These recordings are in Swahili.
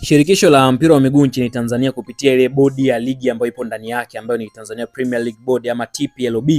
Shirikisho la mpira wa miguu nchini Tanzania kupitia ile bodi ya ligi ambayo ipo ndani yake ambayo ni Tanzania Premier League Board ama TPLB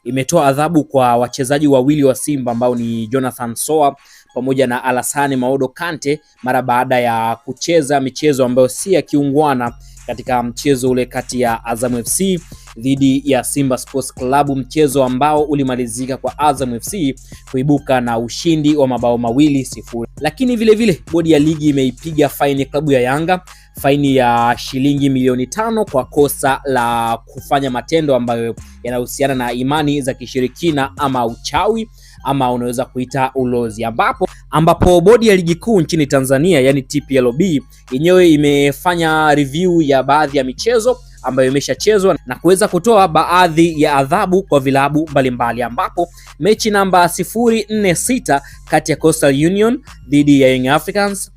imetoa adhabu kwa wachezaji wawili wa Simba ambao ni Jonathan Soa pamoja na Alassane Maodo Kante mara baada ya kucheza michezo ambayo si ya kiungwana katika mchezo ule kati ya Azam FC dhidi ya Simba Sports Club, mchezo ambao ulimalizika kwa Azam FC kuibuka na ushindi wa mabao 2-0. Lakini vile bodi ya ligi imeipiga faini klabu ya Yanga, faini ya shilingi milioni 5 kwa kosa la kufanya matendo ambayo yanahusiana na imani za kishirikina ama uchawi ama unaweza kuita ulozi, ambapo bodi ya ligi kuu nchini Tanzania yani TPLB yenyewe imefanya review ya baadhi ya michezo ambayo imeshachezwa na kuweza kutoa baadhi ya adhabu kwa vilabu mbalimbali, ambapo mechi namba 046 kati ya Coastal Union dhidi ya Young Africans,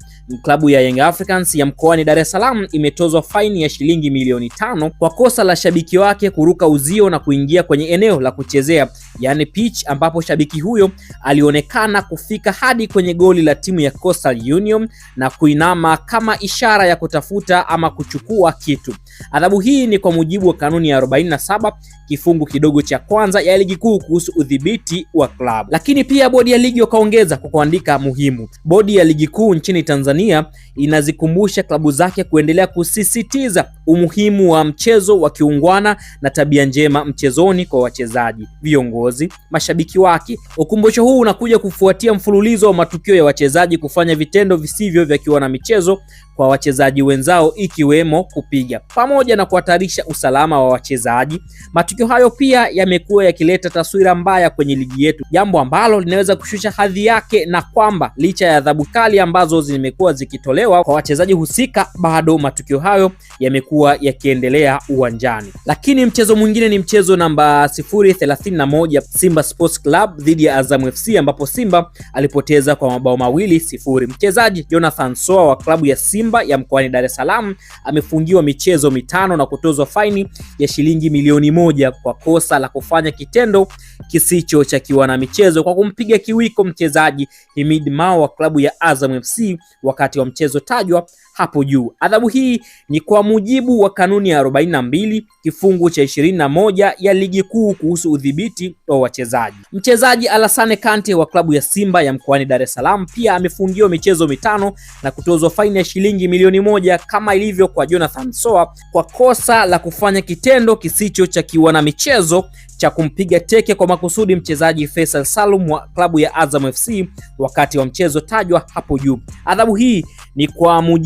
klabu ya Young Africans ya mkoani Dar es Salaam imetozwa faini ya shilingi milioni 5 kwa kosa la shabiki wake kuruka uzio na kuingia kwenye eneo la kuchezea yani pitch, ambapo shabiki huyo alionekana kufika hadi kwenye goli la timu ya Coastal Union na kuinama kama ishara ya kutafuta ama kuchukua kitu. Adhabu hii ni kwa mujibu wa kanuni ya 47 kifungu kidogo cha kwanza ya ligi kuu kuhusu udhibiti wa klabu. Lakini pia bodi ya ligi wakaongeza kwa kuandika muhimu: bodi ya ligi kuu nchini Tanzania inazikumbusha klabu zake kuendelea kusisitiza umuhimu wa mchezo wa kiungwana na tabia njema mchezoni kwa wachezaji, viongozi, mashabiki wake. Ukumbusho huu unakuja kufuatia mfululizo wa matukio ya wachezaji kufanya vitendo visivyo vya kiwana michezo kwa wachezaji wenzao, ikiwemo kupiga pamoja na kuhatarisha usalama wa wachezaji. Matukio hayo pia yamekuwa yakileta taswira mbaya kwenye ligi yetu, jambo ambalo linaweza kushusha hadhi yake, na kwamba licha ya adhabu kali ambazo zimekuwa zikitolewa kwa wachezaji husika, bado matukio hayo yamekuwa yakiendelea uwanjani. Lakini mchezo mwingine ni mchezo namba 031 Simba Sports Club dhidi ya Azam FC, ambapo Simba alipoteza kwa mabao 2-0. Mchezaji Jonathan Soa wa klabu ya Simba ya mkoani Dar es Salaam amefungiwa michezo 5 na kutozwa faini ya shilingi milioni 1 kwa kosa la kufanya kitendo kisicho cha kiwana michezo kwa kumpiga kiwiko mchezaji Himid Mao wa klabu ya Azam FC wakati wa mchezo tajwa hapo juu. Adhabu hii ni kwa mujibu wa kanuni ya 42 kifungu cha 21 ya ligi kuu kuhusu udhibiti wa wachezaji. Mchezaji Alassane Kante wa klabu ya Simba ya mkoani Dar es Salaam pia amefungiwa michezo 5 na kutozwa faini ya shilingi milioni 1 kama ilivyo kwa Jonathan Soa kwa kosa la kufanya kitendo kisicho cha kiwana michezo cha kumpiga teke kwa makusudi mchezaji Faisal Salum wa klabu ya Azam FC wakati wa mchezo tajwa hapo juu. Adhabu hii ni kwa mujibu